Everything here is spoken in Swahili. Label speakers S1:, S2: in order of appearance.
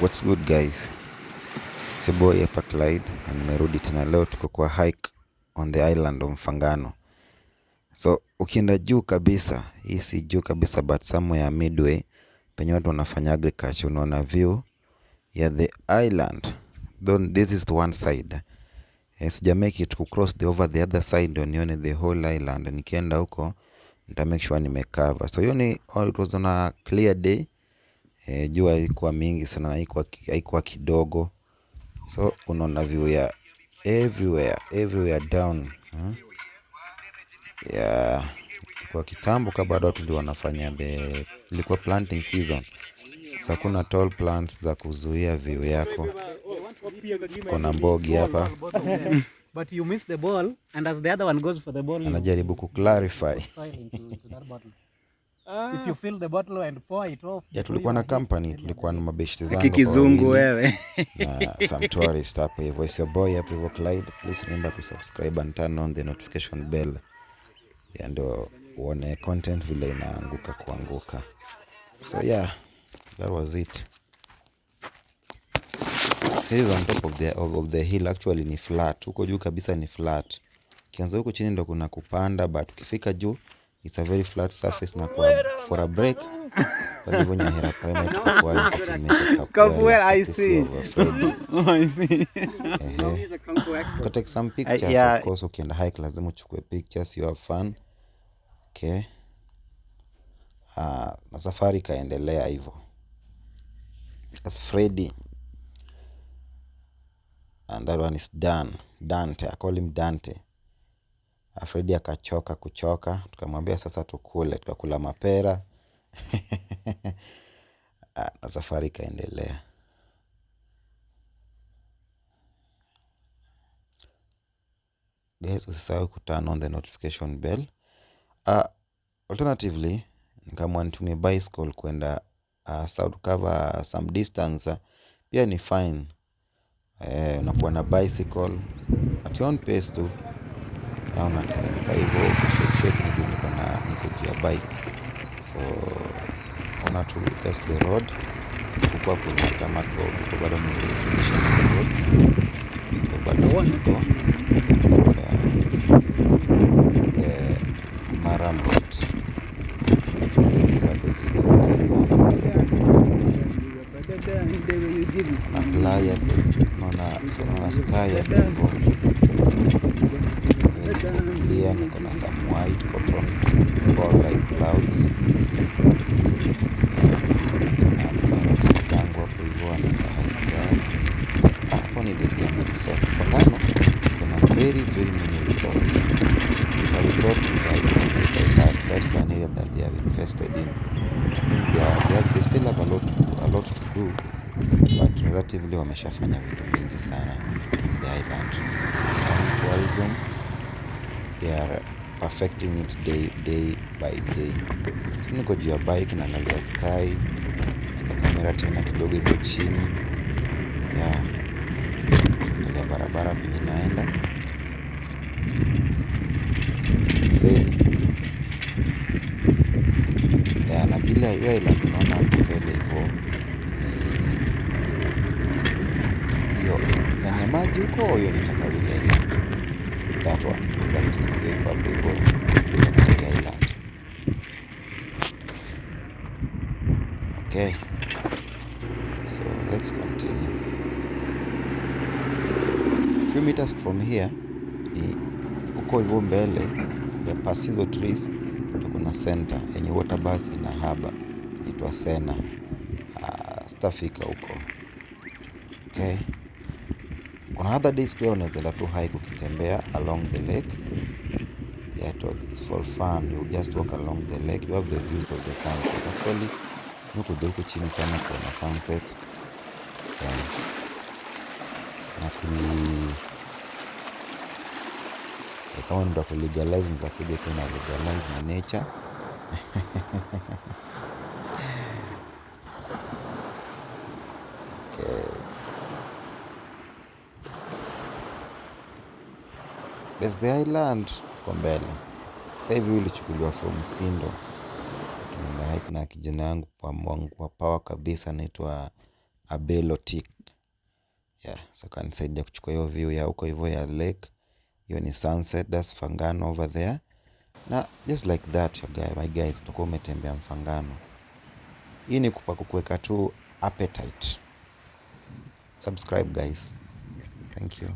S1: What's good guys? It's your boy hapa Clyde na nimerudi tena leo. Tuko kwa hike on the island of Mfangano. So ukienda juu kabisa, hii si juu kabisa but somewhere midway penye watu wanafanya agriculture, unaona view ya the island. This is the one side. Sija make it to cross over the other side ndio nione the whole island. Nikienda huko nita make sure nimecover. So it was on a clear day. Jua haikuwa mingi sana, haikuwa kidogo. So unaona view ya everywhere down. Yeah. Kwa kitambo kabla watu ndio wanafanya ilikuwa planting season. So hakuna tall plants za kuzuia view yako. Kuna mbogi hapa.
S2: But you miss the ball and as the other one goes for the ball.
S1: Anajaribu kuclarify.
S2: If you fill the bottle and pour it off.
S1: Ya tulikuwa na company, tulikuwa na mabeshte zangu.
S3: Kikizungu wewe.
S1: Na some tourist hapo hivyo. It's your boy hapo hivyo Clyde. Please remember to subscribe and turn on the notification bell. Ya ndio uone content vile inaanguka kuanguka. So yeah, that was it. This is on top of the hill. Actually ni flat. Huko juu kabisa ni flat. Kianza huko chini ndo kuna kupanda, but ukifika juu it's a very flat surface. Na kwa for a break kwa hivyo Nyahera primate kwa
S3: Kafuel, I see. I see.
S1: Take some pictures. Yeah. Of course ukienda hike lazima uchukue pictures, you have fun. Okay. Na safari kaendelea hivyo. As Freddy. And that one is Dante. I call him Dante. Freddy akachoka kuchoka. Tukamwambia sasa tukule. Tukakula mapera. Na safari kaendelea. Guys, usisahau kuturn on the notification bell. Alternatively, nikamwa nitumie bicycle kwenda south cover some distance. Pia ni fine. Unakuwa na bicycle at your own pace tu. Unateremka hivyo shake niko pia bike. So ona to test the road. Kukua kwenye tarmac road. Kwa bado ni roads. Kwa bado ziko Maram road. Bado ziko na playa. Naona sky ya hivyo. Clear, niko na some white cotton ball like clouds. Zangu hapo hivyo hapo ni the same resort. Mfangano kuna very many resorts. A resort like that is an area that they have invested in. I think they still have a lot to do, but relatively wameshafanya vitu mingi sana the island. Tourism, they are perfecting it day by day. So niko juu ya bike na angalia sky, na kamera tena kidogo iko chini. Yeah. Angalia barabara penye naenda. Seni. Yeah, na kile hiyo island unaona mbele hivyo. Hiyo na maji huko, hiyo ni Takawili Island. That one exactly the public island. Okay, so let's continue. A few meters from here ni uko hivyo mbele ya past hizo trees kuna center yenye water bus na haba inaitwa Sena. Stafika huko. Okay. On other days pia unaweza tu hike ukitembea along the lake. Yeah, it's for fun. You just walk along the lake. You have the views of the sunset. Actually, nuko huko chini sana kwa sunset. Yeah. Na kama ndo legalize nitakuja tena legalize na nature. Okay. There's the island kwa mbele. Sasa hivi ulichukuliwa from Sindo. Tunaenda hike na kijana wangu wa power kabisa anaitwa Abelotic. Yeah, so kanisaidia kuchukua hiyo view ya huko hivyo ya lake. Hiyo ni sunset, that's Mfangano over there. Na just like that my guys, utakuwa umetembea Mfangano. Hii ni kukuweka tu appetite. Subscribe guys. Thank you.